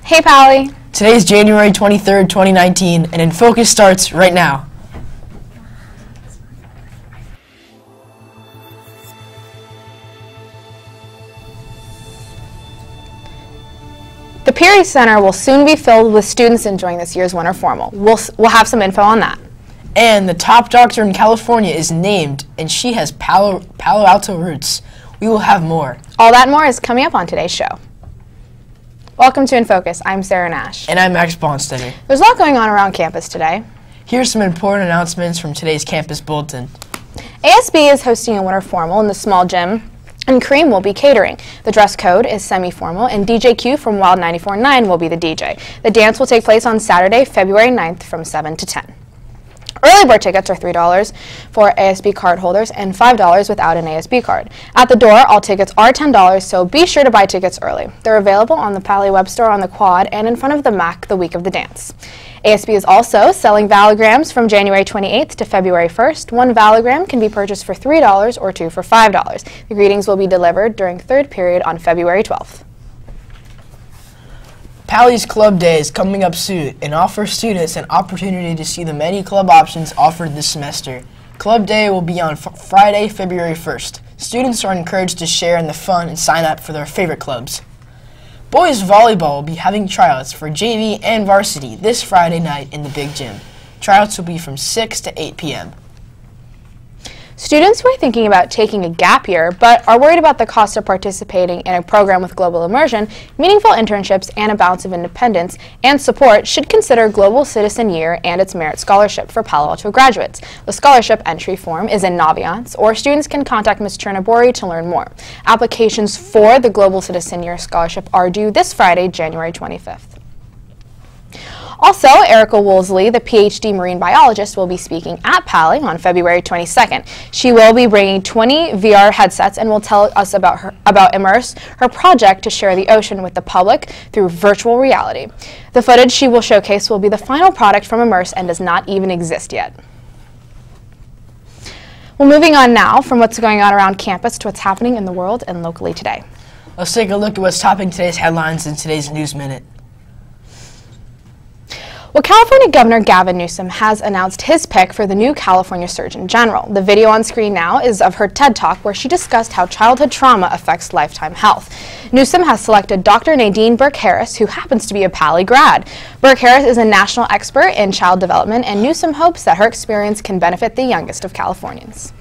Hey, Pally. Today is January 23rd, 2019, and INFocus starts right now. The Peary Center will soon be filled with students enjoying this year's winter formal. We'll have some info on that. And the top doctor in California is named, and she has Palo Alto roots. We will have more. All that and more is coming up on today's show. Welcome to INFocus. I'm Sarah Nash. And I'm Max Bonstetter. There's a lot going on around campus today. Here's some important announcements from today's campus bulletin. ASB is hosting a winter formal in the small gym and Cream will be catering. The dress code is semi-formal, and DJ Q from Wild 94.9 will be the DJ. The dance will take place on Saturday, February 9th from 7 to 10. Early bird tickets are $3 for ASB card holders and $5 without an ASB card. At the door, all tickets are $10, so be sure to buy tickets early. They're available on the Pally Web Store on the Quad and in front of the MAC the week of the dance. ASB is also selling Valograms from January 28th to February 1st. One Valogram can be purchased for $3 or two for $5. The greetings will be delivered during third period on February 12th. Pally's Club Day is coming up soon and offers students an opportunity to see the many club options offered this semester. Club Day will be on Friday, February 1st. Students are encouraged to share in the fun and sign up for their favorite clubs. Boys volleyball will be having tryouts for JV and varsity this Friday night in the Big Gym. Tryouts will be from 6 to 8 p.m. Students who are thinking about taking a gap year but are worried about the cost of participating in a program with global immersion, meaningful internships, and a balance of independence and support should consider Global Citizen Year and its Merit Scholarship for Palo Alto graduates. The scholarship entry form is in Naviance, or students can contact Ms. Chernabori to learn more. Applications for the Global Citizen Year Scholarship are due this Friday, January 25th. Also, Erica Woolsey, the PhD marine biologist, will be speaking at Pally on February 22nd. She will be bringing 20 VR headsets and will tell us about Immerse, her project to share the ocean with the public through virtual reality. The footage she will showcase will be the final product from Immerse and does not even exist yet. Well, moving on now from what's going on around campus to what's happening in the world and locally today. Let's take a look at what's topping today's headlines in today's News Minute. Well, California Governor Gavin Newsom has announced his pick for the new California Surgeon General. The video on screen now is of her TED Talk where she discussed how childhood trauma affects lifetime health. Newsom has selected Dr. Nadine Burke-Harris, who happens to be a Pally grad. Burke-Harris is a national expert in child development, and Newsom hopes that her experience can benefit the youngest of Californians.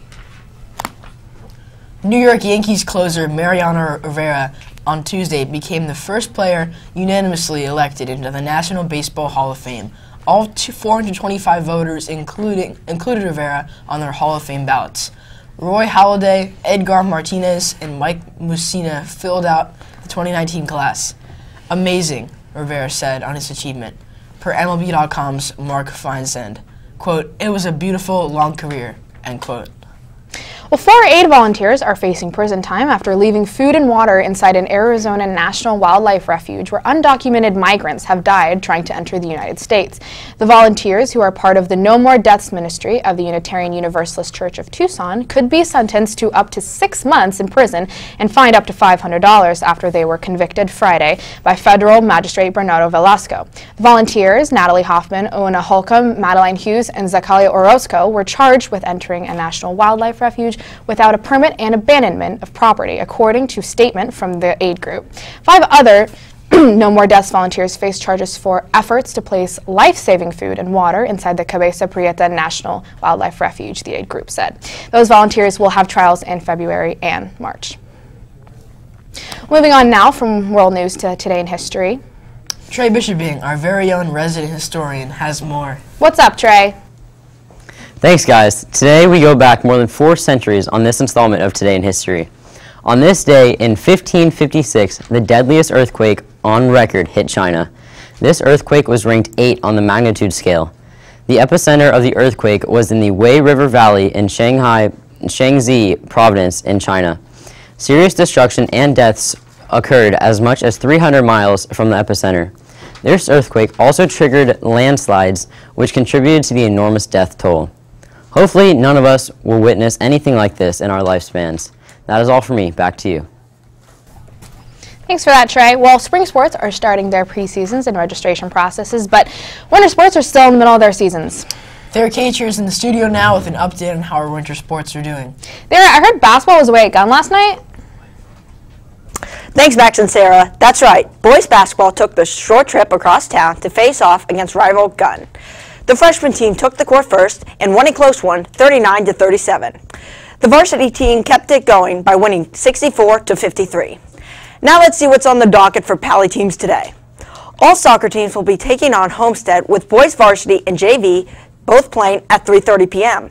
New York Yankees closer Mariano Rivera on Tuesday became the first player unanimously elected into the National Baseball Hall of Fame. All 425 voters included Rivera on their Hall of Fame ballots. Roy Halladay, Edgar Martinez, and Mike Mussina filled out the 2019 class. Amazing, Rivera said on his achievement, per MLB.com's Mark Feinsand. Quote, "It was a beautiful, long career," end quote. Well, 4 aid volunteers are facing prison time after leaving food and water inside an Arizona National Wildlife Refuge where undocumented migrants have died trying to enter the United States. The volunteers, who are part of the No More Deaths Ministry of the Unitarian Universalist Church of Tucson, could be sentenced to up to 6 months in prison and fined up to $500 after they were convicted Friday by federal magistrate Bernardo Velasco. The volunteers, Natalie Hoffman, Oona Holcomb, Madeline Hughes, and Zakalia Orozco, were charged with entering a National Wildlife Refuge without a permit and abandonment of property, according to a statement from the aid group. 5 other No More Deaths volunteers face charges for efforts to place life-saving food and water inside the Cabeza Prieta National Wildlife Refuge, the aid group said. Those volunteers will have trials in February and March. Moving on now from world news to Today in History. Trey Bishoping, our very own resident historian, has more. What's up, Trey? Thanks, guys. Today we go back more than 4 centuries on this installment of Today in History. On this day in 1556, the deadliest earthquake on record hit China. This earthquake was ranked 8 on the magnitude scale. The epicenter of the earthquake was in the Wei River Valley in Shaanxi province in China. Serious destruction and deaths occurred as much as 300 miles from the epicenter. This earthquake also triggered landslides, which contributed to the enormous death toll. Hopefully, none of us will witness anything like this in our lifespans. That is all for me. Back to you. Thanks for that, Trey. Well, spring sports are starting their preseasons and registration processes, but winter sports are still in the middle of their seasons. Derek Hatcher is in the studio now with an update on how our winter sports are doing. Derek, I heard basketball was away at Gunn last night. Thanks, Max and Sarah. That's right. Boys basketball took the short trip across town to face off against rival Gunn. The freshman team took the court first and won a close one, 39-37. The varsity team kept it going by winning 64-53. Now let's see what's on the docket for Pally teams today. All soccer teams will be taking on Homestead, with boys varsity and JV both playing at 3:30 p.m.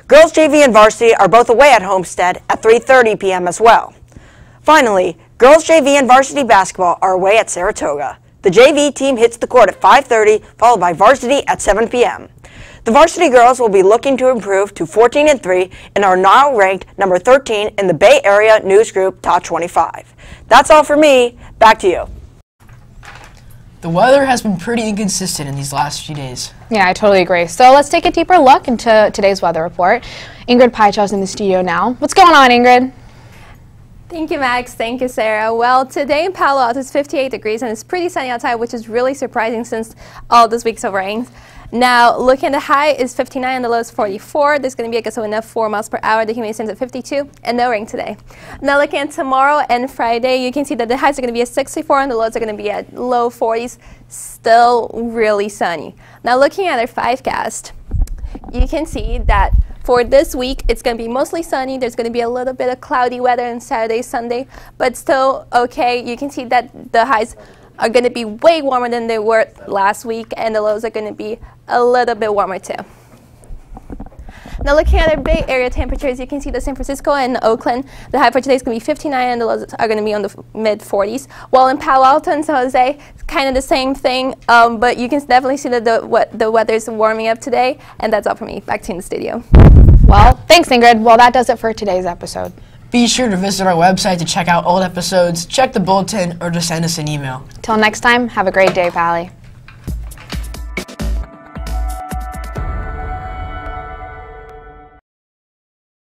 Girls JV and varsity are both away at Homestead at 3:30 p.m. as well. Finally, girls JV and varsity basketball are away at Saratoga. The JV team hits the court at 5:30, followed by varsity at 7 p.m. The varsity girls will be looking to improve to 14-3 and are now ranked number 13 in the Bay Area News Group Top 25. That's all for me. Back to you. The weather has been pretty inconsistent in these last few days. Yeah, I totally agree. So let's take a deeper look into today's weather report. Ingrid Paichow's in the studio now. What's going on, Ingrid? Thank you, Max. Thank you, Sarah. Well, today in Palo Alto it's 58 degrees and it's pretty sunny outside, which is really surprising since all this week's of rain. Now, looking at the high is 59 and the low is 44. There's going to be a gust of wind of 4 miles per hour. The humidity stands at 52 and no rain today. Now, looking at tomorrow and Friday, you can see that the highs are going to be at 64 and the lows are going to be at low 40s. Still really sunny. Now, looking at our 5cast, you can see that for this week, it's going to be mostly sunny. There's going to be a little bit of cloudy weather on Saturday, Sunday, but still okay. You can see that the highs are going to be way warmer than they were last week, and the lows are going to be a little bit warmer too. Now looking at our Bay Area temperatures, you can see that San Francisco and Oakland, the high for today is going to be 59 and the lows are going to be on the mid-40s. While in Palo Alto and San Jose, it's kind of the same thing, but you can definitely see that the weather is warming up today, and that's all for me. Back to you in the studio. Well, thanks, Ingrid. Well, that does it for today's episode. Be sure to visit our website to check out old episodes, check the bulletin, or just send us an email. Till next time, have a great day, Pally.